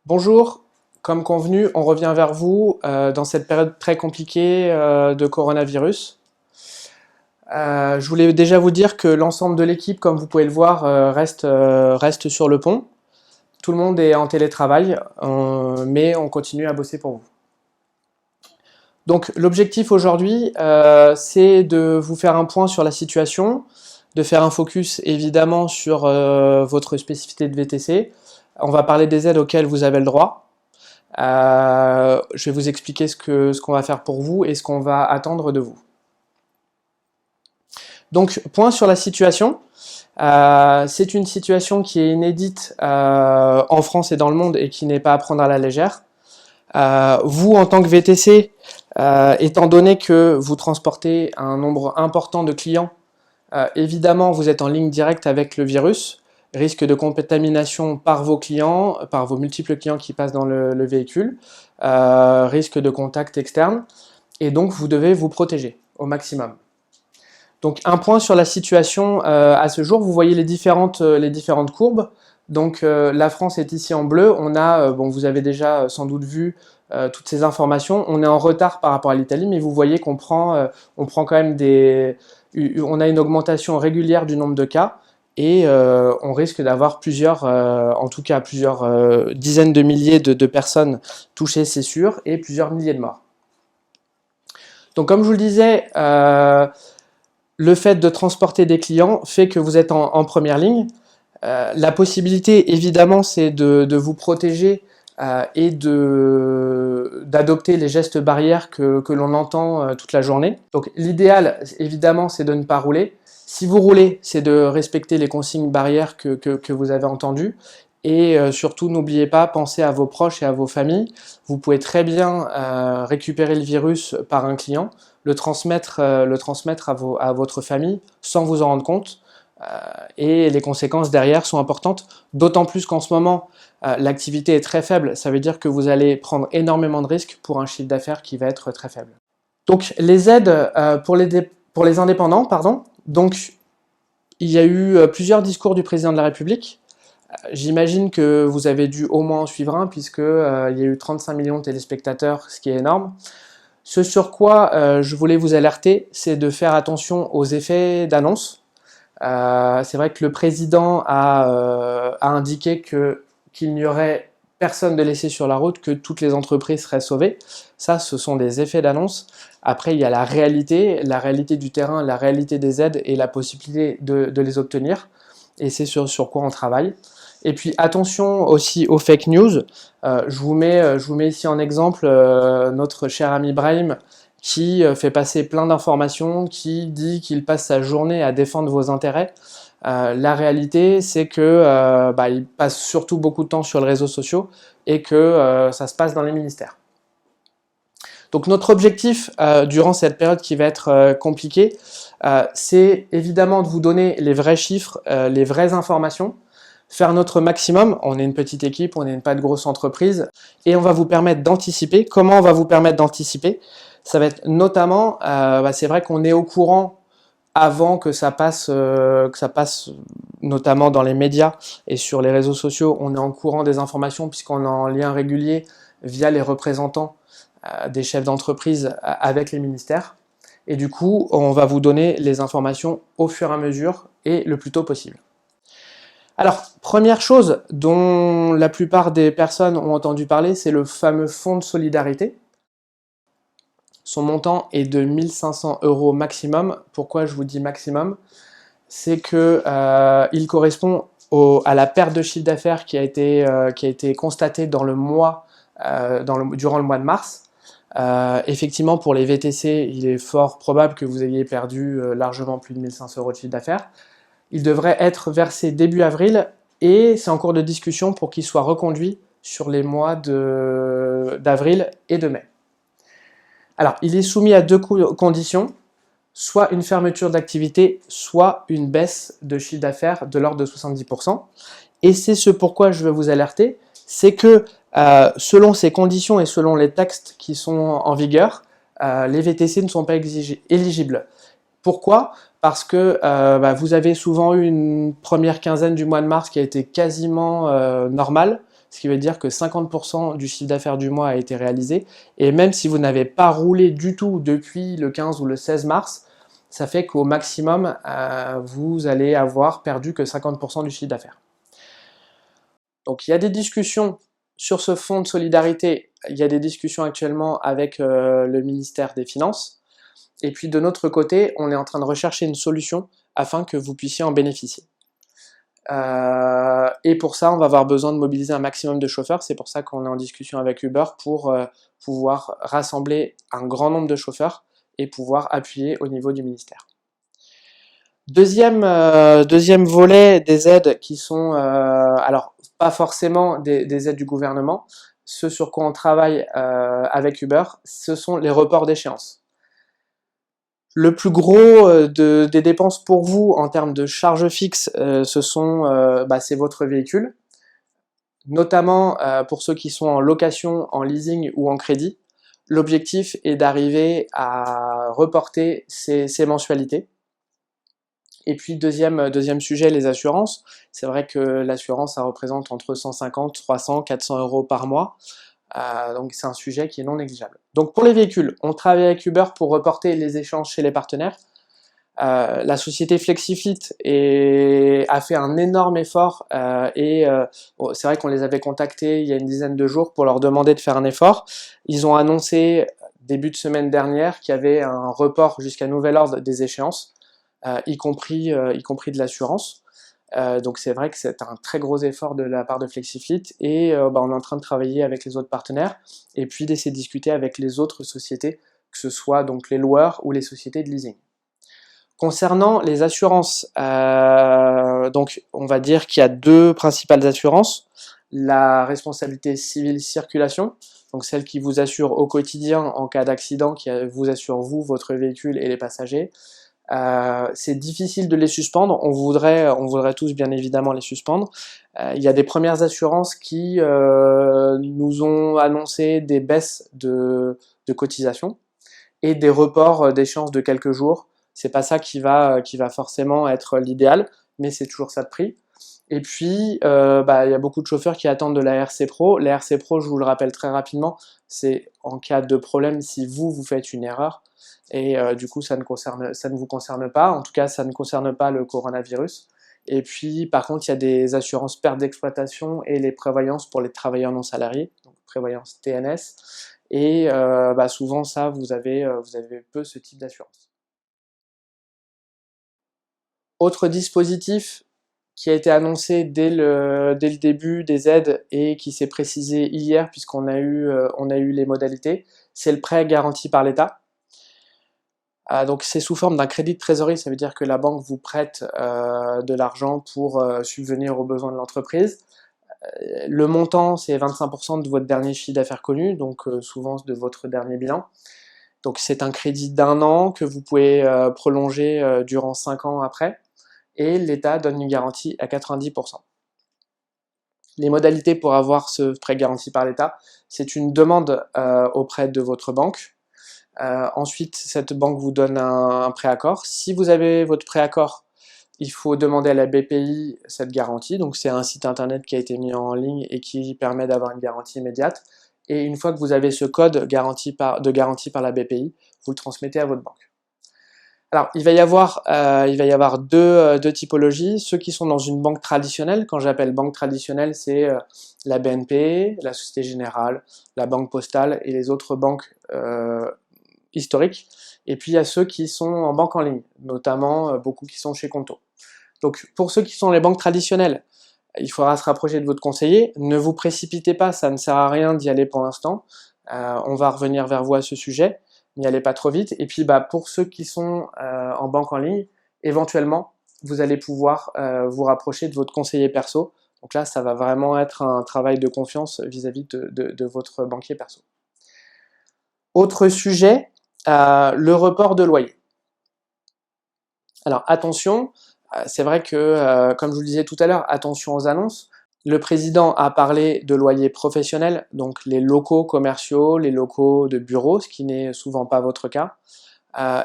Bonjour, comme convenu, on revient vers vous dans cette période très compliquée de coronavirus. Je voulais déjà vous dire que l'ensemble de l'équipe, comme vous pouvez le voir, reste sur le pont. Tout le monde est en télétravail, mais on continue à bosser pour vous. Donc l'objectif aujourd'hui, c'est de vous faire un point sur la situation, de faire un focus évidemment sur votre spécificité de VTC. On va parler des aides auxquelles vous avez le droit. Je vais vous expliquer ce qu'on va faire pour vous et ce qu'on va attendre de vous. Donc, point sur la situation. C'est une situation qui est inédite en France et dans le monde et qui n'est pas à prendre à la légère. Vous, en tant que VTC, étant donné que vous transportez un nombre important de clients, évidemment, vous êtes en ligne directe avec le virus. Risque de contamination par vos clients, par vos multiples clients qui passent dans le véhicule, risque de contact externe, et donc vous devez vous protéger au maximum. Donc un point sur la situation à ce jour, vous voyez les différentes courbes. Donc la France est ici en bleu, on a, bon vous avez déjà sans doute vu toutes ces informations, on est en retard par rapport à l'Italie, mais vous voyez qu'on prend quand même on a une augmentation régulière du nombre de cas, et on risque d'avoir en tout cas plusieurs dizaines de milliers de personnes touchées, c'est sûr, et plusieurs milliers de morts. Donc comme je vous le disais, le fait de transporter des clients fait que vous êtes en première ligne. La possibilité, évidemment, c'est de vous protéger et d'adopter les gestes barrières que l'on entend toute la journée. Donc l'idéal, évidemment, c'est de ne pas rouler. Si vous roulez, c'est de respecter les consignes barrières que vous avez entendues. Et surtout, n'oubliez pas, pensez à vos proches et à vos familles. Vous pouvez très bien récupérer le virus par un client, le transmettre à votre famille sans vous en rendre compte. Et les conséquences derrière sont importantes, d'autant plus qu'en ce moment, l'activité est très faible. Ça veut dire que vous allez prendre énormément de risques pour un chiffre d'affaires qui va être très faible. Donc les aides pour les indépendants, pardon. Donc il y a eu plusieurs discours du président de la République. J'imagine que vous avez dû au moins en suivre un, puisque il y a eu 35 millions de téléspectateurs, ce qui est énorme. Ce sur quoi je voulais vous alerter, c'est de faire attention aux effets d'annonce. C'est vrai que le président a indiqué qu'il n'y aurait personne de laissé sur la route, que toutes les entreprises seraient sauvées. Ça, ce sont des effets d'annonce. Après, il y a la réalité du terrain, la réalité des aides et la possibilité de les obtenir. Et c'est sur quoi on travaille. Et puis attention aussi aux fake news. Je vous mets ici en exemple notre cher ami Brahim, qui fait passer plein d'informations, qui dit qu'il passe sa journée à défendre vos intérêts. La réalité, c'est que il passe surtout beaucoup de temps sur les réseaux sociaux et que ça se passe dans les ministères. Donc notre objectif durant cette période qui va être compliquée, c'est évidemment de vous donner les vrais chiffres, les vraies informations, faire notre maximum. On est une petite équipe, on n'est pas de grosse entreprise, et on va vous permettre d'anticiper. Comment on va vous permettre d'anticiper? Ça va être notamment, c'est vrai qu'on est au courant avant que ça passe notamment dans les médias et sur les réseaux sociaux, on est en courant des informations puisqu'on est en lien régulier via les représentants des chefs d'entreprise avec les ministères. Et du coup, on va vous donner les informations au fur et à mesure et le plus tôt possible. Alors, première chose dont la plupart des personnes ont entendu parler, c'est le fameux fonds de solidarité. Son montant est de 1 500 € maximum. Pourquoi je vous dis maximum? C'est que il correspond à la perte de chiffre d'affaires qui a été constatée dans le mois, durant le mois de mars. Effectivement, pour les VTC, il est fort probable que vous ayez perdu largement plus de 1 500 € de chiffre d'affaires. Il devrait être versé début avril et c'est en cours de discussion pour qu'il soit reconduit sur les mois d'avril et de mai. Alors, il est soumis à deux conditions, soit une fermeture d'activité, soit une baisse de chiffre d'affaires de l'ordre de 70%. Et c'est ce pourquoi je veux vous alerter, c'est que selon ces conditions et selon les textes qui sont en vigueur, les VTC ne sont pas éligibles. Pourquoi? Parce que vous avez souvent eu une première quinzaine du mois de mars qui a été quasiment normale, ce qui veut dire que 50% du chiffre d'affaires du mois a été réalisé, et même si vous n'avez pas roulé du tout depuis le 15 ou le 16 mars, ça fait qu'au maximum, vous allez avoir perdu que 50% du chiffre d'affaires. Donc il y a des discussions sur ce fonds de solidarité, il y a des discussions actuellement avec le ministère des Finances, et puis de notre côté, on est en train de rechercher une solution afin que vous puissiez en bénéficier. Et pour ça, on va avoir besoin de mobiliser un maximum de chauffeurs, c'est pour ça qu'on est en discussion avec Uber pour pouvoir rassembler un grand nombre de chauffeurs et pouvoir appuyer au niveau du ministère. Deuxième volet des aides qui sont, alors pas forcément des aides du gouvernement, ce sur quoi on travaille avec Uber, ce sont les reports d'échéance. Le plus gros des dépenses pour vous en termes de charges fixes, c'est votre véhicule, notamment pour ceux qui sont en location, en leasing ou en crédit. L'objectif est d'arriver à reporter ces mensualités. Et puis deuxième sujet, les assurances. C'est vrai que l'assurance, ça représente entre 150, 300, 400 euros par mois. Donc c'est un sujet qui est non négligeable. Donc pour les véhicules, on travaille avec Uber pour reporter les échanges chez les partenaires. La société Flexifit a fait un énorme effort c'est vrai qu'on les avait contactés il y a une dizaine de jours pour leur demander de faire un effort. Ils ont annoncé début de semaine dernière qu'il y avait un report jusqu'à nouvel ordre des échéances, y compris de l'assurance. Donc c'est vrai que c'est un très gros effort de la part de Flexifit et on est en train de travailler avec les autres partenaires et puis d'essayer de discuter avec les autres sociétés, que ce soit donc les loueurs ou les sociétés de leasing. Concernant les assurances, donc on va dire qu'il y a deux principales assurances. La responsabilité civile circulation, donc celle qui vous assure au quotidien en cas d'accident, qui vous assure vous, votre véhicule et les passagers. C'est difficile de les suspendre, on voudrait tous bien évidemment les suspendre. Il y a des premières assurances qui nous ont annoncé des baisses de cotisations et des reports d'échéance de quelques jours. C'est pas ça qui va forcément être l'idéal, mais c'est toujours ça de prix. Et puis, il y a beaucoup de chauffeurs qui attendent de la RC Pro. La RC Pro, je vous le rappelle très rapidement, c'est en cas de problème si vous faites une erreur. Et du coup, ça ne vous concerne pas. En tout cas, ça ne concerne pas le coronavirus. Et puis, par contre, il y a des assurances perte d'exploitation et les prévoyances pour les travailleurs non salariés, donc prévoyance TNS. Et souvent, ça, vous avez peu ce type d'assurance. Autre dispositif qui a été annoncé dès le début des aides et qui s'est précisé hier puisqu'on a eu les modalités, c'est le prêt garanti par l'État. Donc c'est sous forme d'un crédit de trésorerie, ça veut dire que la banque vous prête de l'argent pour subvenir aux besoins de l'entreprise. Le montant, c'est 25% de votre dernier chiffre d'affaires connu, donc souvent de votre dernier bilan. Donc c'est un crédit d'1 an que vous pouvez prolonger durant 5 ans après, et l'État donne une garantie à 90%. Les modalités pour avoir ce prêt garanti par l'État, c'est une demande auprès de votre banque. Ensuite, cette banque vous donne un préaccord. Si vous avez votre préaccord, il faut demander à la BPI cette garantie. Donc c'est un site internet qui a été mis en ligne et qui permet d'avoir une garantie immédiate. Et une fois que vous avez ce code de garantie par la BPI, vous le transmettez à votre banque. Alors, il va y avoir deux typologies. Ceux qui sont dans une banque traditionnelle, quand j'appelle banque traditionnelle, c'est la BNP, la Société Générale, la Banque Postale et les autres banques historiques. Et puis, il y a ceux qui sont en banque en ligne, notamment beaucoup qui sont chez Conto. Donc, pour ceux qui sont les banques traditionnelles, il faudra se rapprocher de votre conseiller. Ne vous précipitez pas, ça ne sert à rien d'y aller pour l'instant. On va revenir vers vous à ce sujet. N'y allez pas trop vite. Et puis pour ceux qui sont en banque en ligne, éventuellement, vous allez pouvoir vous rapprocher de votre conseiller perso. Donc là, ça va vraiment être un travail de confiance vis-à-vis de votre banquier perso. Autre sujet, le report de loyer. Alors attention, c'est vrai que, comme je vous le disais tout à l'heure, attention aux annonces. Le président a parlé de loyers professionnels, donc les locaux commerciaux, les locaux de bureaux, ce qui n'est souvent pas votre cas.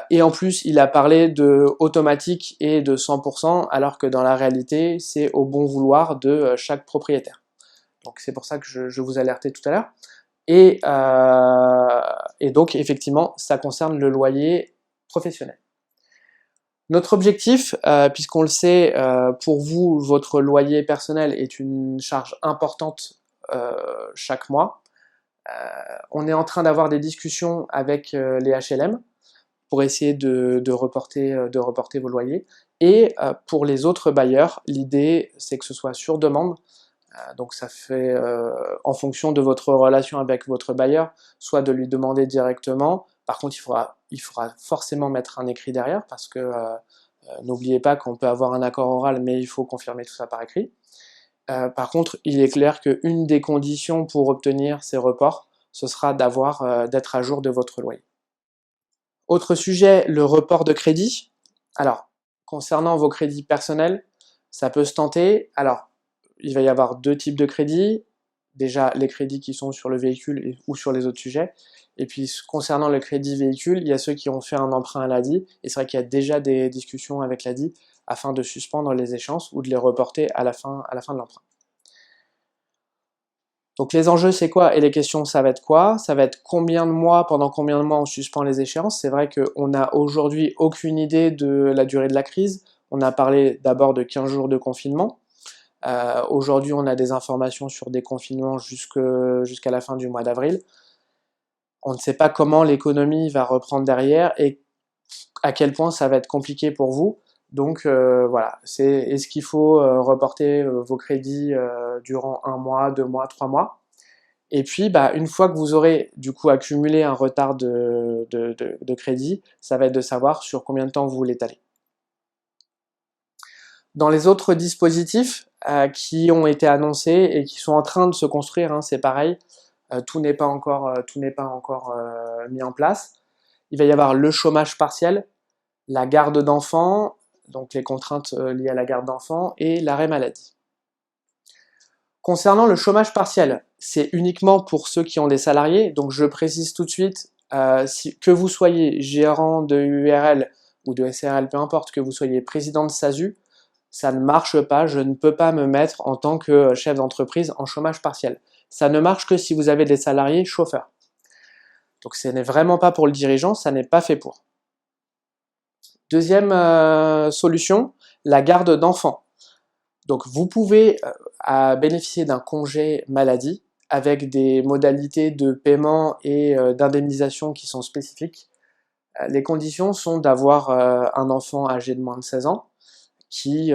Et en plus, il a parlé de automatique et de 100%, alors que dans la réalité, c'est au bon vouloir de chaque propriétaire. Donc c'est pour ça que je vous alertais tout à l'heure. Et donc effectivement, ça concerne le loyer professionnel. Notre objectif, puisqu'on le sait, pour vous, votre loyer personnel est une charge importante chaque mois. On est en train d'avoir des discussions avec les HLM pour essayer de reporter vos loyers. Et pour les autres bailleurs, l'idée c'est que ce soit sur demande. Donc ça fait en fonction de votre relation avec votre bailleur, soit de lui demander directement. Par contre, il faudra forcément mettre un écrit derrière parce que n'oubliez pas qu'on peut avoir un accord oral, mais il faut confirmer tout ça par écrit. Par contre, il est clair qu'une des conditions pour obtenir ces reports, ce sera d'être à jour de votre loyer. Autre sujet, le report de crédit. Alors, concernant vos crédits personnels, ça peut se tenter. Alors, il va y avoir deux types de crédits. Déjà, les crédits qui sont sur le véhicule ou sur les autres sujets. Et puis, concernant le crédit véhicule, il y a ceux qui ont fait un emprunt à l'ADI. Et c'est vrai qu'il y a déjà des discussions avec l'ADI afin de suspendre les échéances ou de les reporter à la fin de l'emprunt. Donc les enjeux c'est quoi et les questions ça va être quoi? Ça va être pendant combien de mois on suspend les échéances. C'est vrai qu'on n'a aujourd'hui aucune idée de la durée de la crise. On a parlé d'abord de 15 jours de confinement. Aujourd'hui on a des informations sur des confinements jusqu'à la fin du mois d'avril. On ne sait pas comment l'économie va reprendre derrière et à quel point ça va être compliqué pour vous. Donc voilà, est-ce qu'il faut reporter vos crédits durant 1 mois, 2 mois, 3 mois? Et puis une fois que vous aurez du coup accumulé un retard de crédit, ça va être de savoir sur combien de temps vous l'étalez. Dans les autres dispositifs qui ont été annoncés et qui sont en train de se construire, c'est pareil, tout n'est pas encore mis en place. Il va y avoir le chômage partiel, la garde d'enfants, donc les contraintes liées à la garde d'enfants, et l'arrêt maladie. Concernant le chômage partiel, c'est uniquement pour ceux qui ont des salariés, donc je précise tout de suite, que vous soyez gérant de URL ou de SRL, peu importe, que vous soyez président de SASU, ça ne marche pas, je ne peux pas me mettre en tant que chef d'entreprise en chômage partiel. Ça ne marche que si vous avez des salariés chauffeurs. Donc ce n'est vraiment pas pour le dirigeant, ça n'est pas fait pour. Deuxième solution, la garde d'enfants. Donc vous pouvez bénéficier d'un congé maladie avec des modalités de paiement et d'indemnisation qui sont spécifiques. Les conditions sont d'avoir un enfant âgé de moins de 16 ans qui,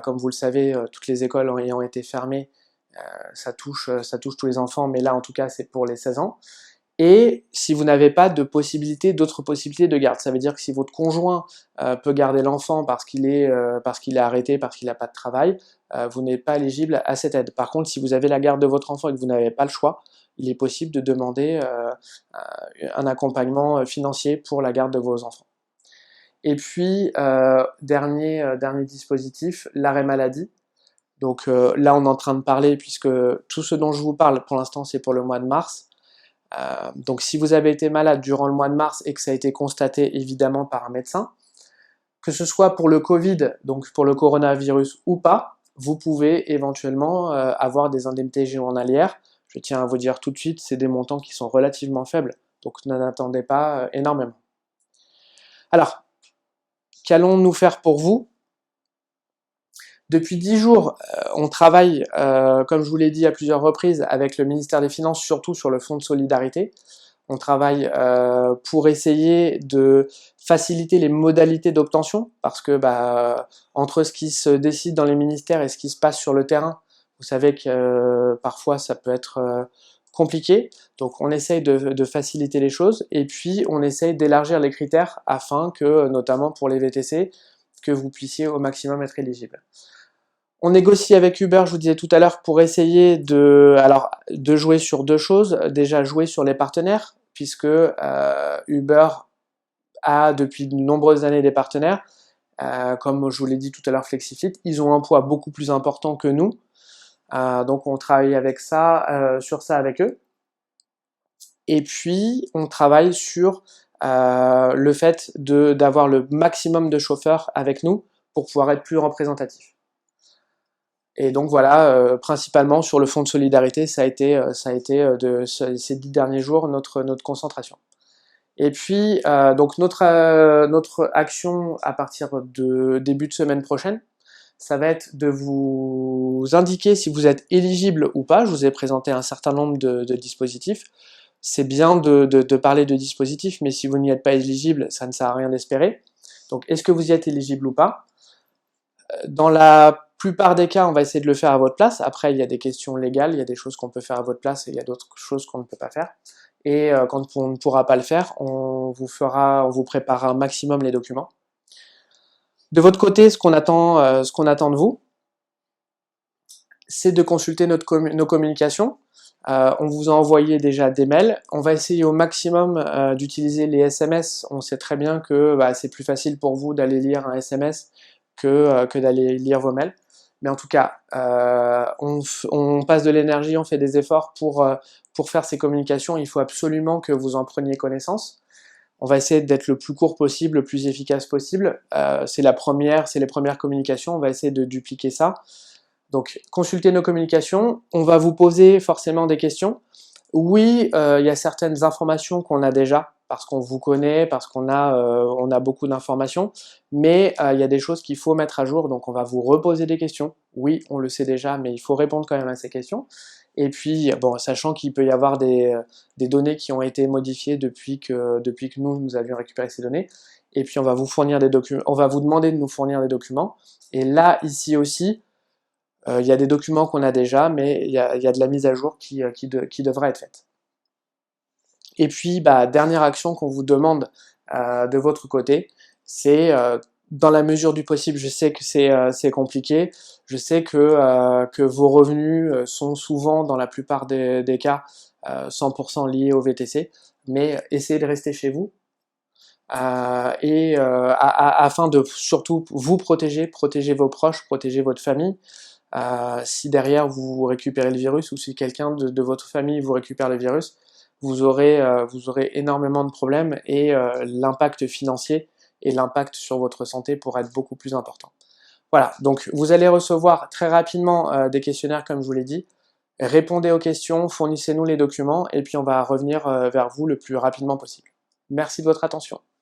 comme vous le savez, toutes les écoles ayant été fermées, ça touche tous les enfants, mais là en tout cas c'est pour les 16 ans. Et si vous n'avez pas d'autres possibilités de garde, ça veut dire que si votre conjoint peut garder l'enfant parce qu'il est arrêté, parce qu'il n'a pas de travail, vous n'êtes pas éligible à cette aide. Par contre, si vous avez la garde de votre enfant et que vous n'avez pas le choix, il est possible de demander un accompagnement financier pour la garde de vos enfants. Et puis, dernier dispositif, l'arrêt maladie. Donc là, on est en train de parler, puisque tout ce dont je vous parle, pour l'instant, c'est pour le mois de mars. Donc si vous avez été malade durant le mois de mars et que ça a été constaté évidemment par un médecin, que ce soit pour le Covid, donc pour le coronavirus ou pas, vous pouvez éventuellement avoir des indemnités journalières. Je tiens à vous dire tout de suite, c'est des montants qui sont relativement faibles, donc n'en attendez pas énormément. Alors, qu'allons-nous faire pour vous? Depuis 10 jours, on travaille, comme je vous l'ai dit à plusieurs reprises, avec le ministère des Finances, surtout sur le fonds de solidarité. On travaille pour essayer de faciliter les modalités d'obtention, parce que entre ce qui se décide dans les ministères et ce qui se passe sur le terrain, vous savez que parfois ça peut être compliqué. Donc on essaye de faciliter les choses, et puis on essaye d'élargir les critères afin que, notamment pour les VTC, que vous puissiez au maximum être éligible. On négocie avec Uber, je vous disais tout à l'heure, pour essayer de jouer sur deux choses. Déjà jouer sur les partenaires, puisque Uber a depuis de nombreuses années des partenaires, comme je vous l'ai dit tout à l'heure, Flexifit. Ils ont un poids beaucoup plus important que nous, donc on travaille sur ça avec eux. Et puis on travaille sur le fait d'avoir le maximum de chauffeurs avec nous pour pouvoir être plus représentatifs. Et donc voilà, principalement sur le fonds de solidarité, ça a été ces 10 derniers jours notre concentration. Et puis, donc notre action à partir de début de semaine prochaine, ça va être de vous indiquer si vous êtes éligible ou pas. Je vous ai présenté un certain nombre de dispositifs. C'est bien de parler de dispositifs, mais si vous n'y êtes pas éligible, ça ne sert à rien d'espérer. Donc, est-ce que vous y êtes éligible ou pas? Dans la plupart des cas, on va essayer de le faire à votre place. Après, il y a des questions légales, il y a des choses qu'on peut faire à votre place et il y a d'autres choses qu'on ne peut pas faire. Et quand on ne pourra pas le faire, on vous préparera un maximum les documents. De votre côté, ce qu'on attend de vous, c'est de consulter nos communications. On vous a envoyé déjà des mails. On va essayer au maximum d'utiliser les SMS. On sait très bien que c'est plus facile pour vous d'aller lire un SMS que d'aller lire vos mails. Mais en tout cas, on passe de l'énergie, on fait des efforts pour faire ces communications. Il faut absolument que vous en preniez connaissance. On va essayer d'être le plus court possible, le plus efficace possible. C'est les premières communications. On va essayer de dupliquer ça. Donc, consultez nos communications. On va vous poser forcément des questions. Oui, il y a certaines informations qu'on a déjà, parce qu'on vous connaît, parce qu'on a beaucoup d'informations, mais il y a des choses qu'il faut mettre à jour, donc on va vous reposer des questions. Oui, on le sait déjà, mais il faut répondre quand même à ces questions. Et puis, bon, sachant qu'il peut y avoir des données qui ont été modifiées depuis que nous avions récupéré ces données, et puis on va vous fournir des documents, on va vous demander de nous fournir des documents. Et là, ici aussi, il y a des documents qu'on a déjà, mais il y a de la mise à jour qui devra être faite. Et puis, dernière action qu'on vous demande de votre côté, c'est dans la mesure du possible, je sais que c'est compliqué, je sais que vos revenus sont souvent, dans la plupart des cas, 100% liés au VTC, mais essayez de rester chez vous, afin de surtout vous protéger vos proches, protéger votre famille. Si derrière vous récupérez le virus ou si quelqu'un de votre famille vous récupère le virus, vous aurez énormément de problèmes et l'impact financier et l'impact sur votre santé pourra être beaucoup plus important. Voilà, donc vous allez recevoir très rapidement des questionnaires comme je vous l'ai dit. Répondez aux questions, fournissez-nous les documents et puis on va revenir vers vous le plus rapidement possible. Merci de votre attention.